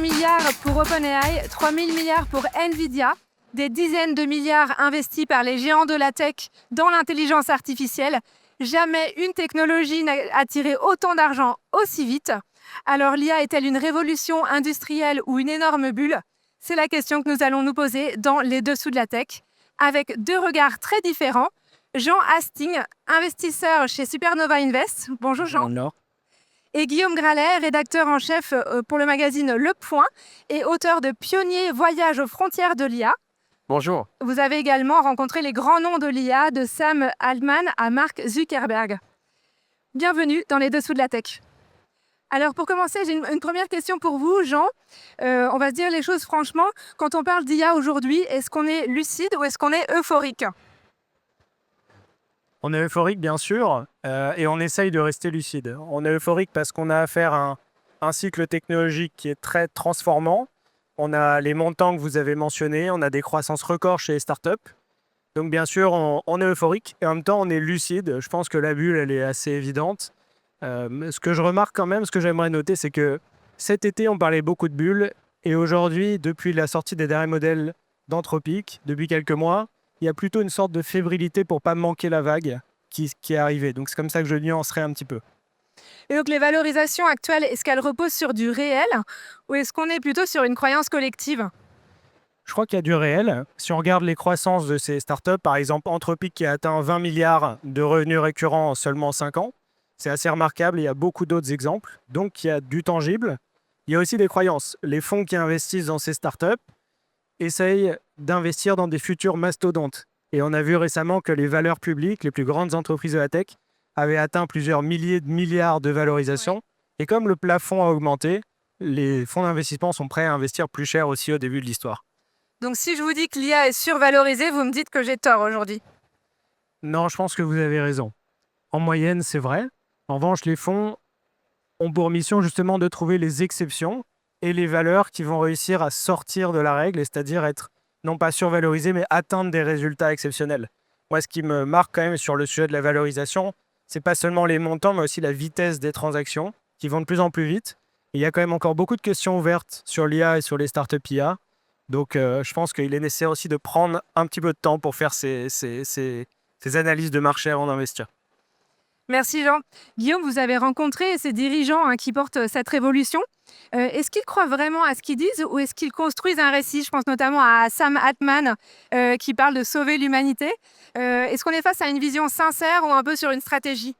milliards pour OpenAI, 3 000 milliards pour Nvidia, des dizaines de milliards investis par les géants de la tech dans l'intelligence artificielle. Jamais une technologie n'a attiré autant d'argent aussi vite. Alors l'IA est-elle une révolution industrielle ou une énorme bulle? C'est la question que nous allons nous poser dans Les Dessous de la Tech, avec deux regards très différents. Jean Hastings, investisseur chez Supernova Invest. Bonjour Jean. Bonjour. Et Guillaume Gralet, rédacteur en chef pour le magazine Le Point et auteur de Pionnier Voyage aux frontières de l'IA. Bonjour. Vous avez également rencontré les grands noms de l'IA, de Sam Altman à Mark Zuckerberg. Bienvenue dans Les Dessous de la Tech. Alors pour commencer, j'ai une première question pour vous, Jean. On va se dire les choses franchement. Quand on parle d'IA aujourd'hui, est-ce qu'on est lucide ou est-ce qu'on est euphorique? On est euphorique, bien sûr, et on essaye de rester lucide. On est euphorique parce qu'on a affaire à un cycle technologique qui est très transformant. On a les montants que vous avez mentionnés, on a des croissances records chez les startups. Donc bien sûr, on est euphorique et en même temps, on est lucide. Je pense que la bulle, elle est assez évidente. Ce que je remarque quand même, ce que j'aimerais noter, c'est que cet été, on parlait beaucoup de bulles. Et aujourd'hui, depuis la sortie des derniers modèles d'Anthropic, depuis quelques mois, il y a plutôt une sorte de fébrilité pour ne pas manquer la vague qui est arrivée. Donc c'est comme ça que je nuancerai un petit peu. Et donc les valorisations actuelles, est-ce qu'elles reposent sur du réel ou est-ce qu'on est plutôt sur une croyance collective? Je crois qu'il y a du réel. Si on regarde les croissances de ces startups, par exemple Anthropic qui a atteint 20 milliards de revenus récurrents en seulement 5 ans, c'est assez remarquable. Il y a beaucoup d'autres exemples. Donc il y a du tangible. Il y a aussi des croyances. Les fonds qui investissent dans ces startups essayent d'investir dans des futurs mastodontes. Et on a vu récemment que les valeurs publiques, les plus grandes entreprises de la tech, avaient atteint plusieurs milliers de milliards de valorisation. Ouais. Et comme le plafond a augmenté, les fonds d'investissement sont prêts à investir plus cher aussi au début de l'histoire. Donc si je vous dis que l'IA est survalorisée, vous me dites que j'ai tort aujourd'hui. Non, je pense que vous avez raison. En moyenne, c'est vrai. En revanche, les fonds ont pour mission justement de trouver les exceptions et les valeurs qui vont réussir à sortir de la règle, c'est-à-dire être non pas survalorisées, mais atteindre des résultats exceptionnels. Moi, ce qui me marque quand même sur le sujet de la valorisation, c'est pas seulement les montants, mais aussi la vitesse des transactions qui vont de plus en plus vite. Et il y a quand même encore beaucoup de questions ouvertes sur l'IA et sur les startups IA. Donc, je pense qu'il est nécessaire aussi de prendre un petit peu de temps pour faire ces analyses de marché avant d'investir. Merci Jean. Guillaume, vous avez rencontré ces dirigeants qui portent cette révolution. Est-ce qu'ils croient vraiment à ce qu'ils disent ou est-ce qu'ils construisent un récit? Je pense notamment à Sam Altman qui parle de sauver l'humanité. Est-ce qu'on est face à une vision sincère ou un peu sur une stratégie?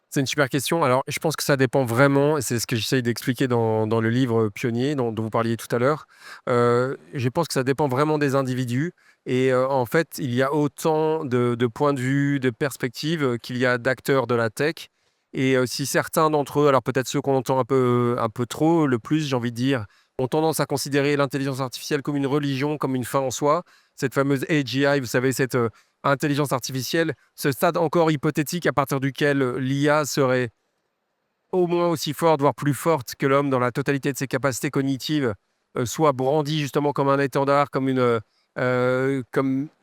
C'est une super question. Alors, je pense que ça dépend vraiment, et c'est ce que j'essaye d'expliquer dans le livre Pionnier, dont vous parliez tout à l'heure. Je pense que ça dépend vraiment des individus. Et en fait, il y a autant de points de vue, de perspectives qu'il y a d'acteurs de la tech. Et si certains d'entre eux, alors peut-être ceux qu'on entend un peu trop, le plus, j'ai envie de dire, ont tendance à considérer l'intelligence artificielle comme une religion, comme une fin en soi, cette fameuse AGI, vous savez, cette intelligence artificielle, ce stade encore hypothétique à partir duquel l'IA serait au moins aussi forte, voire plus forte que l'homme dans la totalité de ses capacités cognitives, soit brandie justement comme un étendard, comme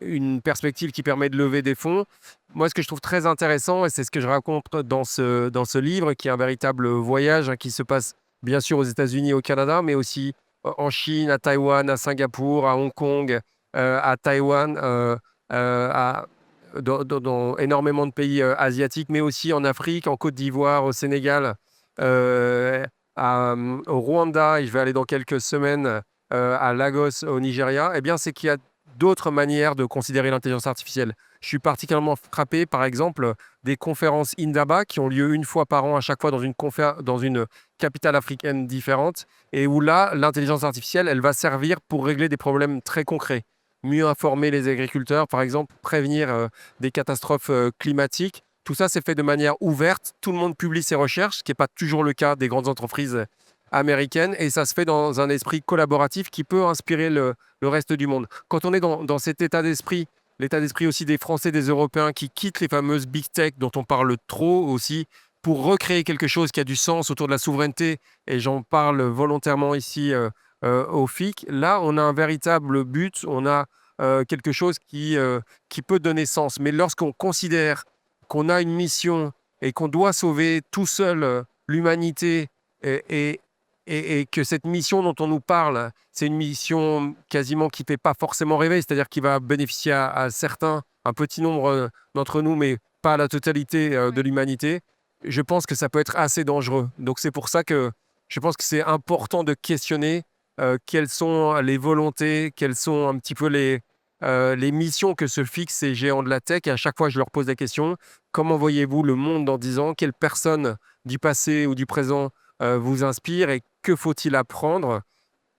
une perspective qui permet de lever des fonds. Moi, ce que je trouve très intéressant, et c'est ce que je raconte dans ce livre, qui est un véritable voyage qui se passe bien sûr aux États-Unis et au Canada, mais aussi en Chine, à Taïwan, à Singapour, à Hong Kong, à Taïwan, dans énormément de pays asiatiques, mais aussi en Afrique, en Côte d'Ivoire, au Sénégal, au Rwanda, et je vais aller dans quelques semaines à Lagos, au Nigeria. Eh bien, c'est qu'il y a d'autres manières de considérer l'intelligence artificielle. Je suis particulièrement frappé, par exemple, des conférences Indaba qui ont lieu une fois par an, à chaque fois dans une capitale africaine différente, et où là, l'intelligence artificielle, elle va servir pour régler des problèmes très concrets. Mieux informer les agriculteurs, par exemple, prévenir des catastrophes climatiques. Tout ça, c'est fait de manière ouverte. Tout le monde publie ses recherches, ce qui n'est pas toujours le cas des grandes entreprises américaines. Et ça se fait dans un esprit collaboratif qui peut inspirer le reste du monde. Quand on est dans cet état d'esprit, l'état d'esprit aussi des Français, des Européens qui quittent les fameuses big tech dont on parle trop aussi, pour recréer quelque chose qui a du sens autour de la souveraineté, et j'en parle volontairement ici au FIC, là, on a un véritable but, on a quelque chose qui peut donner sens. Mais lorsqu'on considère qu'on a une mission et qu'on doit sauver tout seul l'humanité et et que cette mission dont on nous parle, c'est une mission quasiment qui ne fait pas forcément rêver, c'est-à-dire qui va bénéficier à certains, un petit nombre d'entre nous, mais pas à la totalité de Oui. l'humanité, je pense que ça peut être assez dangereux. Donc c'est pour ça que je pense que c'est important de questionner quelles sont les volontés, quelles sont un petit peu les missions que se fixent ces géants de la tech. Et à chaque fois, je leur pose la question, comment voyez-vous le monde dans 10 ans? Quelle personne du passé ou du présent vous inspire et que faut-il apprendre?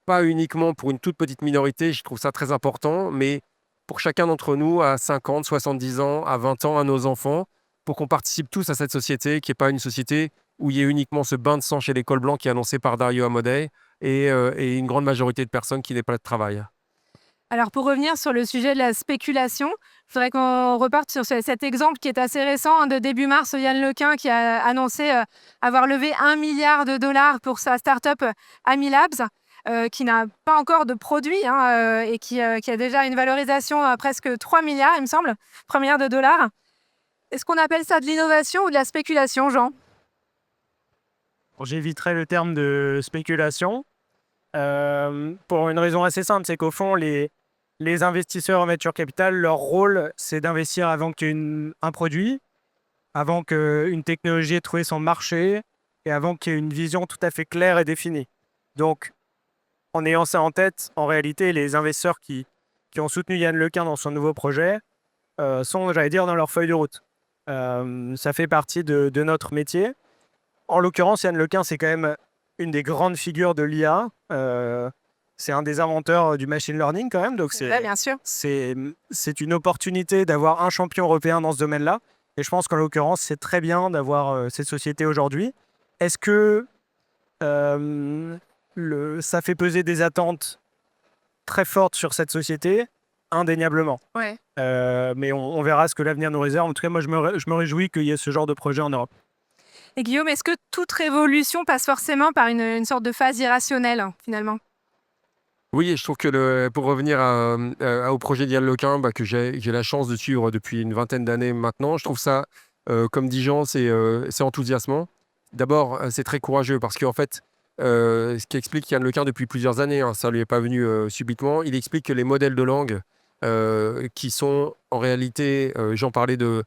Pas uniquement pour une toute petite minorité, je trouve ça très important, mais pour chacun d'entre nous, à 50, 70 ans, à 20 ans, à nos enfants, pour qu'on participe tous à cette société, qui n'est pas une société où il y ait uniquement ce bain de sang chez les cols blancs qui est annoncé par Dario Amodei et une grande majorité de personnes qui n'aient pas de travail. Alors pour revenir sur le sujet de la spéculation, je voudrais qu'on reparte sur cet exemple qui est assez récent, de début mars, Yann Lequin qui a annoncé avoir levé 1 milliard de dollars pour sa start-up Amilabs, qui n'a pas encore de produit et qui a déjà une valorisation à presque 3 milliards, il me semble, 3 milliards de dollars. Est-ce qu'on appelle ça de l'innovation ou de la spéculation, Jean? Bon, j'éviterai le terme de spéculation pour une raison assez simple, c'est qu'au fond, les investisseurs en venture capital, leur rôle, c'est d'investir avant qu'il y ait un produit, avant qu'une technologie ait trouvé son marché et avant qu'il y ait une vision tout à fait claire et définie. Donc, en ayant ça en tête, en réalité, les investisseurs qui ont soutenu Yann Lequin dans son nouveau projet sont, j'allais dire, dans leur feuille de route. Ça fait partie de notre métier. En l'occurrence, Yann Lequin, c'est quand même une des grandes figures de l'IA. C'est un des inventeurs du machine learning quand même. Donc Ouais, bien sûr. c'est une opportunité d'avoir un champion européen dans ce domaine-là. Et je pense qu'en l'occurrence, c'est très bien d'avoir cette société aujourd'hui. Est-ce que ça fait peser des attentes très fortes sur cette société? Indéniablement. Ouais. Mais on verra ce que l'avenir nous réserve. En tout cas, moi, je me réjouis qu'il y ait ce genre de projet en Europe. Et Guillaume, est-ce que toute révolution passe forcément par une sorte de phase irrationnelle, finalement? Oui, et je trouve que pour revenir au projet d'Yann Lequin, que j'ai la chance de suivre depuis une vingtaine d'années maintenant, je trouve ça, comme dit Jean, c'est enthousiasmant. D'abord, c'est très courageux parce qu'en fait, ce qu'explique Yann Lequin depuis plusieurs années, ça ne lui est pas venu subitement, il explique que les modèles de langue qui sont en réalité, Jean parlait de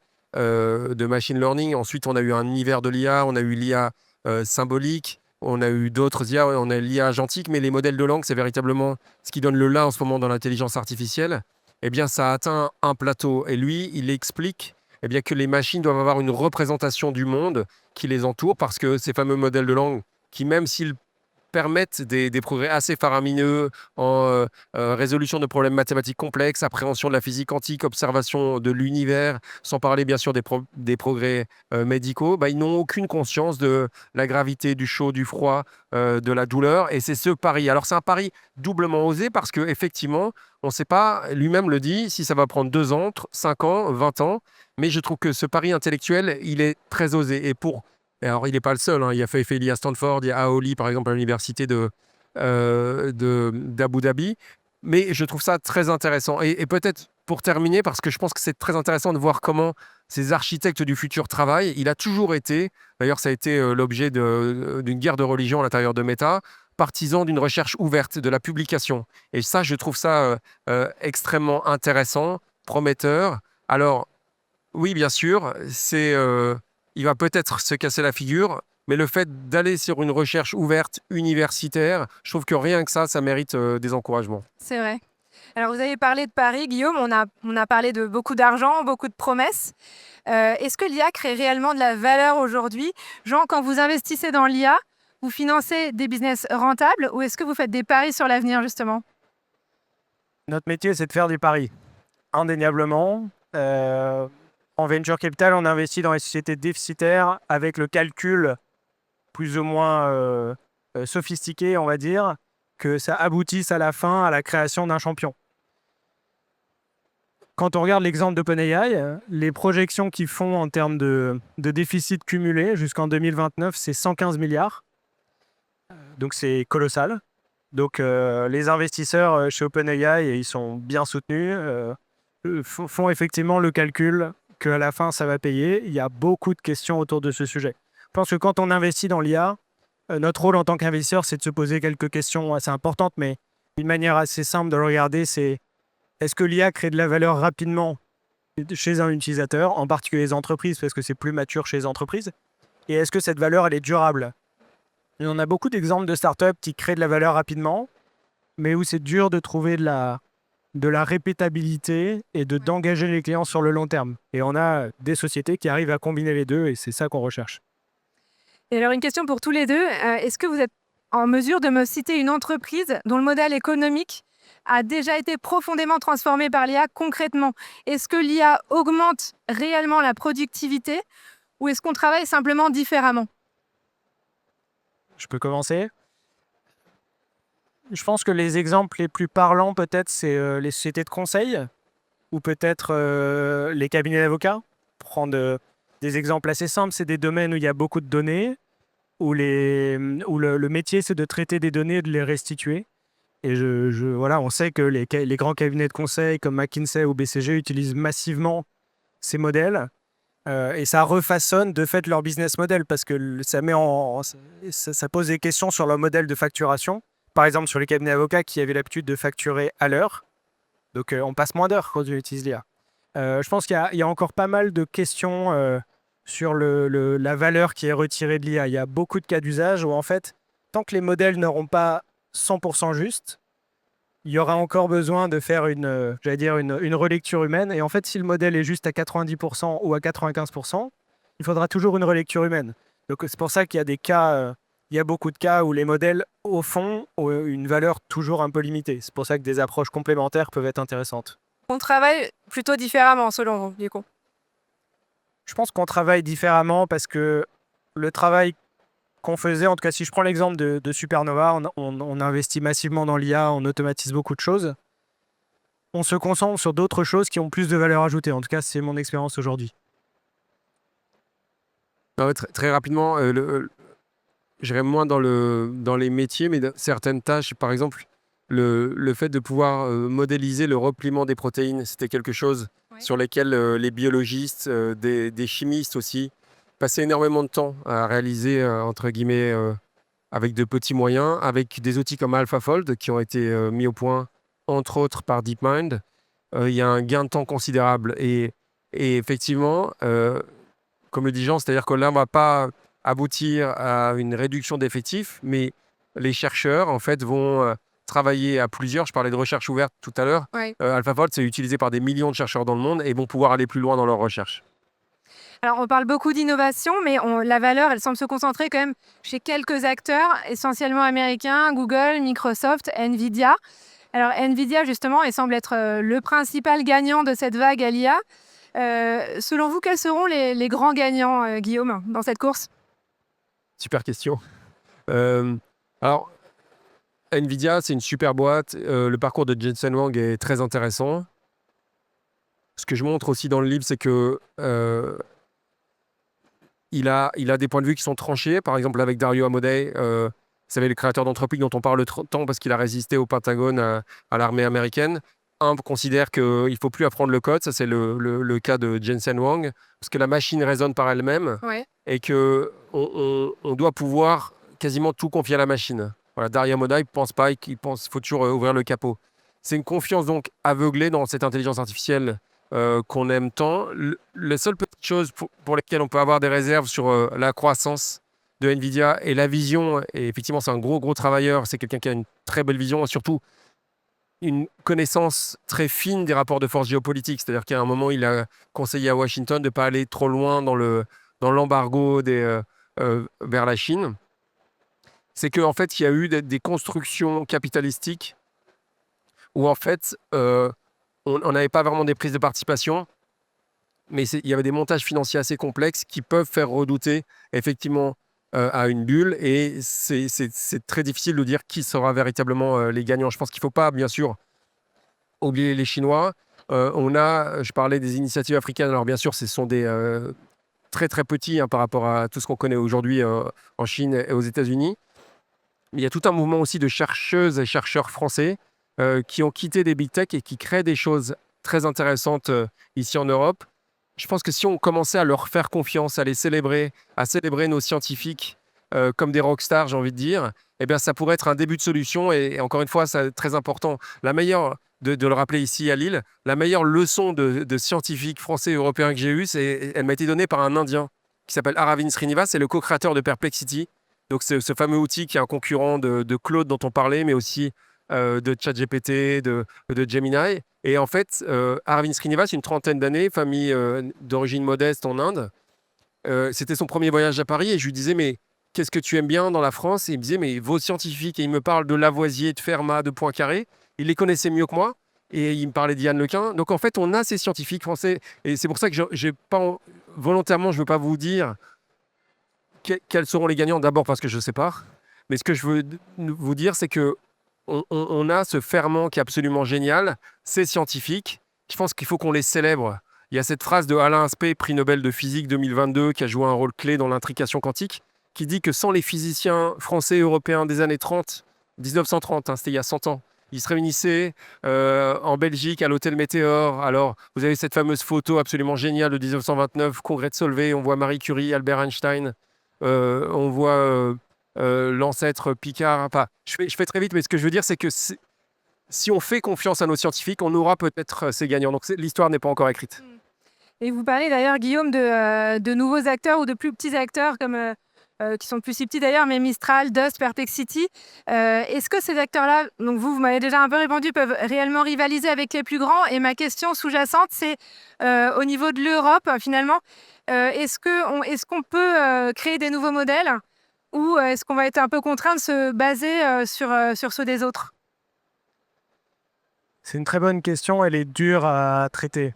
machine learning, ensuite on a eu un univers de l'IA, on a eu l'IA symbolique, on a eu d'autres IA, on a l'IA agentique, mais les modèles de langue, c'est véritablement ce qui donne le là en ce moment dans l'intelligence artificielle. Eh bien, ça a atteint un plateau. Et lui, il explique que les machines doivent avoir une représentation du monde qui les entoure, parce que ces fameux modèles de langue, qui même s'ils permettent des progrès assez faramineux en résolution de problèmes mathématiques complexes, appréhension de la physique quantique, observation de l'univers, sans parler bien sûr des progrès médicaux, ils n'ont aucune conscience de la gravité, du chaud, du froid, de la douleur. Et c'est ce pari. Alors c'est un pari doublement osé parce qu'effectivement, on ne sait pas, lui-même le dit, si ça va prendre 2 ans, 5 ans, 20 ans. Mais je trouve que ce pari intellectuel, il est très osé. Et alors, il n'est pas le seul, il y a Feifeli à Stanford, il y a Aoli, par exemple, à l'université d'Abu Dhabi. Mais je trouve ça très intéressant. Et peut-être pour terminer, parce que je pense que c'est très intéressant de voir comment ces architectes du futur travaillent. Il a toujours été, d'ailleurs, ça a été l'objet d'une guerre de religion à l'intérieur de Meta, partisan d'une recherche ouverte, de la publication. Et ça, je trouve ça extrêmement intéressant, prometteur. Alors, oui, bien sûr, il va peut-être se casser la figure, mais le fait d'aller sur une recherche ouverte, universitaire, je trouve que rien que ça mérite des encouragements. C'est vrai. Alors, vous avez parlé de Paris, Guillaume, on a parlé de beaucoup d'argent, beaucoup de promesses. Est-ce que l'IA crée réellement de la valeur aujourd'hui? Jean, quand vous investissez dans l'IA, vous financez des business rentables ou est-ce que vous faites des paris sur l'avenir, justement? Notre métier, c'est de faire des paris, indéniablement. En venture capital, on investit dans les sociétés déficitaires avec le calcul plus ou moins sophistiqué, on va dire, que ça aboutisse à la fin à la création d'un champion. Quand on regarde l'exemple d'OpenAI, les projections qu'ils font en termes de déficit cumulé jusqu'en 2029, c'est 115 milliards. Donc c'est colossal. Donc les investisseurs chez OpenAI, ils sont bien soutenus, font effectivement le calcul qu'à la fin, ça va payer. Il y a beaucoup de questions autour de ce sujet. Je pense que quand on investit dans l'IA, Notre rôle en tant qu'investisseur, c'est de se poser quelques questions assez importantes, mais une manière assez simple de le regarder, c'est est-ce que l'IA crée de la valeur rapidement chez un utilisateur, en particulier les entreprises, parce que c'est plus mature chez les entreprises, et est-ce que cette valeur, elle est durable? Et on a beaucoup d'exemples de startups qui créent de la valeur rapidement, mais où c'est dur de trouver de la répétabilité et d'engager les clients sur le long terme. Et on a des sociétés qui arrivent à combiner les deux, et c'est ça qu'on recherche. Et alors, une question pour tous les deux. Est-ce que vous êtes en mesure de me citer une entreprise dont le modèle économique a déjà été profondément transformé par l'IA concrètement? Est-ce que l'IA augmente réellement la productivité ou est-ce qu'on travaille simplement différemment? Je peux commencer? Je pense que les exemples les plus parlants, peut-être, c'est les sociétés de conseil ou peut-être les cabinets d'avocats. Prendre des exemples assez simples, c'est des domaines où il y a beaucoup de données, où le métier, c'est de traiter des données et de les restituer. Et voilà, on sait que les grands cabinets de conseil comme McKinsey ou BCG utilisent massivement ces modèles. Et ça refaçonne de fait leur business model parce que ça pose des questions sur leur modèle de facturation. Par exemple, sur les cabinets d'avocats qui avaient l'habitude de facturer à l'heure. Donc, on passe moins d'heures quand on utilise l'IA. Je pense qu'il y a encore pas mal de questions sur la valeur qui est retirée de l'IA. Il y a beaucoup de cas d'usage où, en fait, tant que les modèles n'auront pas 100% juste, il y aura encore besoin de faire une relecture humaine. Et en fait, si le modèle est juste à 90% ou à 95%, il faudra toujours une relecture humaine. Donc, c'est pour ça qu'il y a il y a beaucoup de cas où les modèles, au fond, ont une valeur toujours un peu limitée. C'est pour ça que des approches complémentaires peuvent être intéressantes. On travaille plutôt différemment selon vous, du coup. Je pense qu'on travaille différemment parce que le travail qu'on faisait, en tout cas si je prends l'exemple de Supernova, on investit massivement dans l'IA, on automatise beaucoup de choses. On se concentre sur d'autres choses qui ont plus de valeur ajoutée. En tout cas, c'est mon expérience aujourd'hui. Très rapidement, j'irais moins dans les métiers, mais dans certaines tâches, par exemple, le fait de pouvoir modéliser le repliement des protéines, c'était quelque chose sur lesquels les biologistes, des chimistes aussi, passaient énormément de temps à réaliser, entre guillemets, avec de petits moyens, avec des outils comme AlphaFold qui ont été mis au point, entre autres, par DeepMind. Il y a un gain de temps considérable. Et effectivement, comme le dit Jean, c'est-à-dire que là, on ne va pas aboutir à une réduction d'effectifs, mais les chercheurs, en fait, vont travailler à plusieurs. Je parlais de recherche ouverte tout à l'heure. Ouais. AlphaFold, c'est utilisé par des millions de chercheurs dans le monde et vont pouvoir aller plus loin dans leur recherche. Alors, on parle beaucoup d'innovation, mais la valeur, elle semble se concentrer quand même chez quelques acteurs, essentiellement américains, Google, Microsoft, Nvidia. Alors, Nvidia, justement, elle semble être le principal gagnant de cette vague à l'IA. Selon vous, quels seront les grands gagnants, Guillaume, dans cette course? Super question. Alors, Nvidia, c'est une super boîte. Le parcours de Jensen Huang est très intéressant. Ce que je montre aussi dans le livre, c'est que il a des points de vue qui sont tranchés. Par exemple, avec Dario Amodei, vous savez, le créateur d'Anthropic dont on parle tant parce qu'il a résisté au Pentagone, à l'armée américaine. Un considère qu'il ne faut plus apprendre le code. Ça, c'est le cas de Jensen Huang. Parce que la machine raisonne par elle-même. Ouais. Et qu'on doit pouvoir quasiment tout confier à la machine. Voilà, Dario Amodei ne pense pas, il pense qu'il faut toujours ouvrir le capot. C'est une confiance donc aveuglée dans cette intelligence artificielle qu'on aime tant. Les seules petites choses pour lesquelles on peut avoir des réserves sur la croissance de Nvidia et la vision, et effectivement c'est un gros travailleur, c'est quelqu'un qui a une très belle vision et surtout une connaissance très fine des rapports de force géopolitiques. C'est-à-dire qu'à un moment, il a conseillé à Washington de ne pas aller trop loin dans l'embargo vers la Chine. C'est qu'en fait, il y a eu des constructions capitalistiques où en fait, on n'avait pas vraiment des prises de participation, mais il y avait des montages financiers assez complexes qui peuvent faire redouter effectivement à une bulle, et c'est très difficile de dire qui sera véritablement les gagnants. Je pense qu'il ne faut pas, bien sûr, oublier les Chinois. Je parlais des initiatives africaines, alors bien sûr, ce sont des très petits par rapport à tout ce qu'on connaît aujourd'hui en Chine et aux États-Unis. Mais il y a tout un mouvement aussi de chercheuses et chercheurs français qui ont quitté des big tech et qui créent des choses très intéressantes ici en Europe. Je pense que si on commençait à leur faire confiance, à célébrer nos scientifiques comme des rockstars, j'ai envie de dire, eh bien, ça pourrait être un début de solution. Et encore une fois, c'est très important. La meilleure, de le rappeler ici à Lille, la meilleure leçon de scientifique français et européen que j'ai eue, elle m'a été donnée par un Indien qui s'appelle Aravind Srinivas, c'est le co-créateur de Perplexity. Donc, c'est ce fameux outil qui est un concurrent de Claude dont on parlait, mais aussi de ChatGPT, de Gemini. Et en fait, Aravind Srinivas, une trentaine d'années, famille d'origine modeste en Inde, c'était son premier voyage à Paris et je lui disais, mais qu'est-ce que tu aimes bien dans la France? Et il me disait, mais vos scientifiques, et il me parle de Lavoisier, de Fermat, de Poincaré, il les connaissait mieux que moi et il me parlait d'Yann Lequin. Donc en fait, on a ces scientifiques français et c'est pour ça que j'ai pas, volontairement, je ne veux pas vous dire quels seront les gagnants, d'abord parce que je ne sais pas, mais ce que je veux vous dire, c'est que on a ce ferment qui est absolument génial, ces scientifiques, je pense qu'il faut qu'on les célèbre. Il y a cette phrase de Alain Aspect, prix Nobel de physique 2022, qui a joué un rôle clé dans l'intrication quantique, qui dit que sans les physiciens français et européens des années 30, 1930, hein, c'était il y a 100 ans, ils se réunissaient en Belgique à l'hôtel Météor. Alors, vous avez cette fameuse photo absolument géniale de 1929, congrès de Solvay, on voit Marie Curie, Albert Einstein, on voit l'ancêtre Picard. Enfin, je fais très vite, mais ce que je veux dire, c'est que si on fait confiance à nos scientifiques, on aura peut-être ces gagnants. Donc, l'histoire n'est pas encore écrite. Et vous parlez d'ailleurs, Guillaume, de nouveaux acteurs ou de plus petits acteurs comme qui sont plus si petits d'ailleurs, mais Mistral, Dust, Perplexity. Est-ce que ces acteurs-là, donc vous m'avez déjà un peu répondu, peuvent réellement rivaliser avec les plus grands? Et ma question sous-jacente, c'est au niveau de l'Europe, finalement, est-ce qu'on peut créer des nouveaux modèles ou est-ce qu'on va être un peu contraint de se baser sur ceux des autres? C'est une très bonne question, elle est dure à traiter.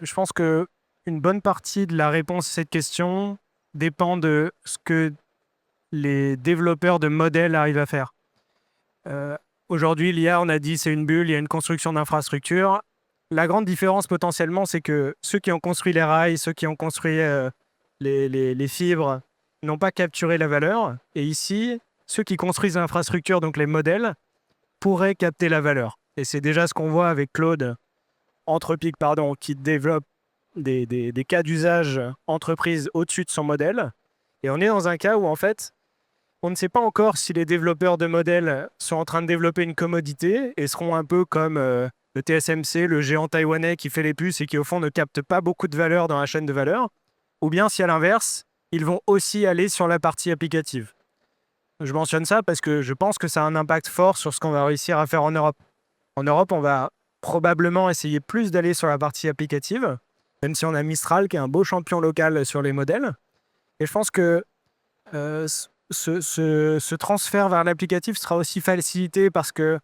Je pense que une bonne partie de la réponse à cette question dépend de ce que les développeurs de modèles arrivent à faire. Aujourd'hui, l'IA, on a dit, c'est une bulle, il y a une construction d'infrastructures. La grande différence potentiellement, c'est que ceux qui ont construit les rails, ceux qui ont construit les fibres, n'ont pas capturé la valeur. Et ici, ceux qui construisent l'infrastructure, donc les modèles, pourraient capter la valeur. Et c'est déjà ce qu'on voit avec Claude Anthropic, qui développe des cas d'usage entreprise au-dessus de son modèle. Et on est dans un cas où, en fait, on ne sait pas encore si les développeurs de modèles sont en train de développer une commodité et seront un peu comme le TSMC, le géant taïwanais qui fait les puces et qui, au fond, ne capte pas beaucoup de valeur dans la chaîne de valeur, ou bien si, à l'inverse, ils vont aussi aller sur la partie applicative. Je mentionne ça parce que je pense que ça a un impact fort sur ce qu'on va réussir à faire en Europe. En Europe, on va probablement essayer plus d'aller sur la partie applicative, même si on a Mistral qui est un beau champion local sur les modèles. Et je pense que ce transfert vers l'applicatif sera aussi facilité parce que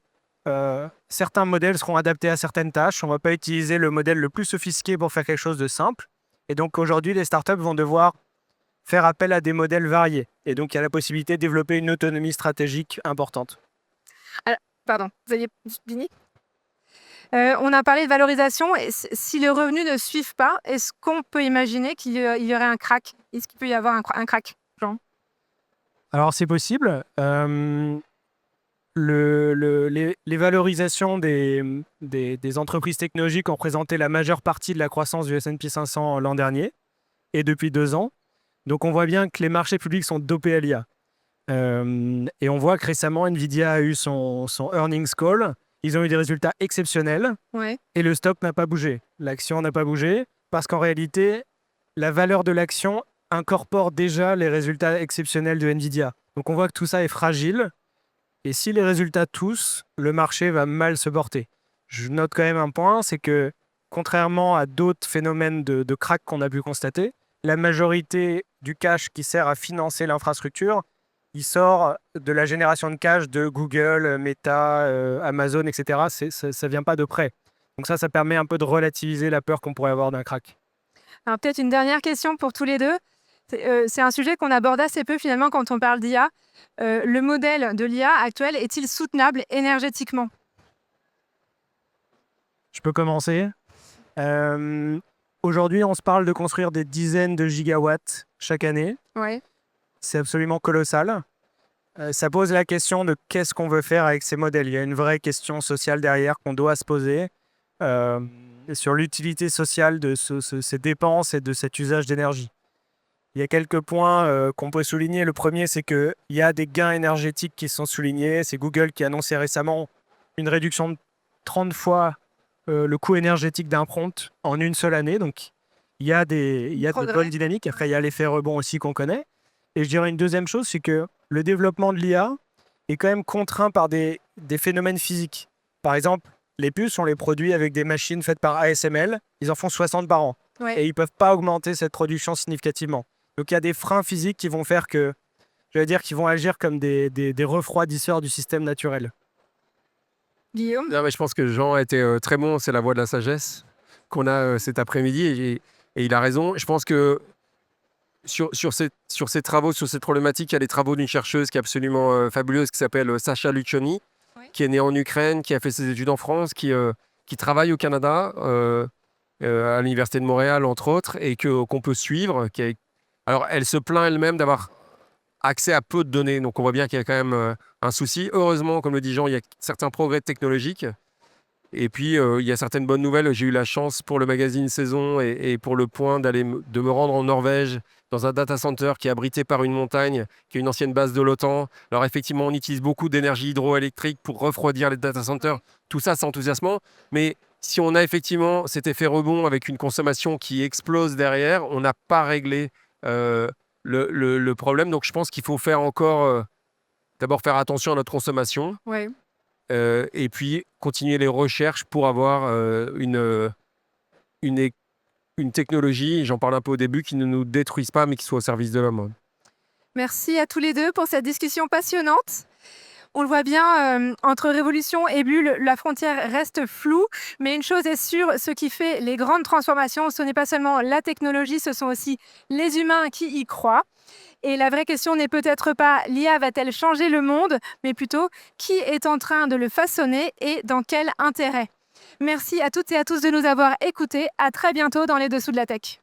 certains modèles seront adaptés à certaines tâches. On ne va pas utiliser le modèle le plus sophistiqué pour faire quelque chose de simple. Et donc aujourd'hui, les startups vont devoir faire appel à des modèles variés. Et donc il y a la possibilité de développer une autonomie stratégique importante. Alors, pardon, vous aviez fini? On a parlé de valorisation. Et si les revenus ne suivent pas, est-ce qu'on peut imaginer qu'il y aurait un crack? Est-ce qu'il peut y avoir un crack, Jean? Alors c'est possible. Les valorisations des entreprises technologiques ont représenté la majeure partie de la croissance du S&P 500 l'an dernier et depuis 2 ans. Donc on voit bien que les marchés publics sont dopés à l'IA. Et on voit que récemment, Nvidia a eu son earnings call. Ils ont eu des résultats exceptionnels et le stock n'a pas bougé. L'action n'a pas bougé parce qu'en réalité, la valeur de l'action incorpore déjà les résultats exceptionnels de Nvidia. Donc on voit que tout ça est fragile. Et si les résultats toussent, le marché va mal se porter. Je note quand même un point, c'est que contrairement à d'autres phénomènes de crack qu'on a pu constater, la majorité du cash qui sert à financer l'infrastructure, il sort de la génération de cash de Google, Meta, Amazon, etc. Ça ne vient pas de près. Donc ça permet un peu de relativiser la peur qu'on pourrait avoir d'un crack. Alors peut-être une dernière question pour tous les deux. C'est un sujet qu'on aborde assez peu finalement quand on parle d'IA. Le modèle de l'IA actuel est-il soutenable énergétiquement? Je peux commencer. Aujourd'hui, on se parle de construire des dizaines de gigawatts chaque année. Ouais. C'est absolument colossal. Ça pose la question de qu'est-ce qu'on veut faire avec ces modèles. Il y a une vraie question sociale derrière qu'on doit se poser sur l'utilité sociale de ces dépenses et de cet usage d'énergie. Il y a quelques points qu'on peut souligner. Le premier, c'est qu'il y a des gains énergétiques qui sont soulignés. C'est Google qui a annoncé récemment une réduction de 30 fois le coût énergétique d'un prompt en une seule année. Donc, il y a de Progrès. bonnes dynamiques. Après, il y a l'effet rebond aussi qu'on connaît. Et je dirais une deuxième chose, c'est que le développement de l'IA est quand même contraint par des phénomènes physiques. Par exemple, les puces, on les produit avec des machines faites par ASML. Ils en font 60 par an. Ouais. Et ils ne peuvent pas augmenter cette production significativement. Donc, il y a des freins physiques qui vont faire que, qui vont agir comme des refroidisseurs du système naturel. Guillaume? Non, mais je pense que Jean a été très bon, c'est la voix de la sagesse qu'on a cet après-midi et il a raison. Je pense que sur ces travaux, sur cette problématique, il y a les travaux d'une chercheuse qui est absolument fabuleuse qui s'appelle Sacha Lucioni, Oui. qui est née en Ukraine, qui a fait ses études en France, qui travaille au Canada, à l'Université de Montréal, entre autres, et qu'on peut suivre. Alors, elle se plaint elle-même d'avoir accès à peu de données. Donc, on voit bien qu'il y a quand même un souci. Heureusement, comme le dit Jean, il y a certains progrès technologiques. Et puis, il y a certaines bonnes nouvelles. J'ai eu la chance pour le magazine Saison et pour Le Point de me rendre en Norvège dans un data center qui est abrité par une montagne, qui est une ancienne base de l'OTAN. Alors effectivement, on utilise beaucoup d'énergie hydroélectrique pour refroidir les data centers. Tout ça, c'est enthousiasmant. Mais si on a effectivement cet effet rebond avec une consommation qui explose derrière, on n'a pas réglé le problème. Donc je pense qu'il faut faire encore... d'abord faire attention à notre consommation. Ouais. Et puis continuer les recherches pour avoir une technologie, j'en parle un peu au début, qui ne nous détruise pas mais qui soit au service de l'homme. Merci à tous les deux pour cette discussion passionnante. On le voit bien, entre révolution et bulle, la frontière reste floue. Mais une chose est sûre, ce qui fait les grandes transformations, ce n'est pas seulement la technologie, ce sont aussi les humains qui y croient. Et la vraie question n'est peut-être pas l'IA va-t-elle changer le monde, mais plutôt qui est en train de le façonner et dans quel intérêt. Merci à toutes et à tous de nous avoir écoutés. À très bientôt dans les Dessous de la Tech.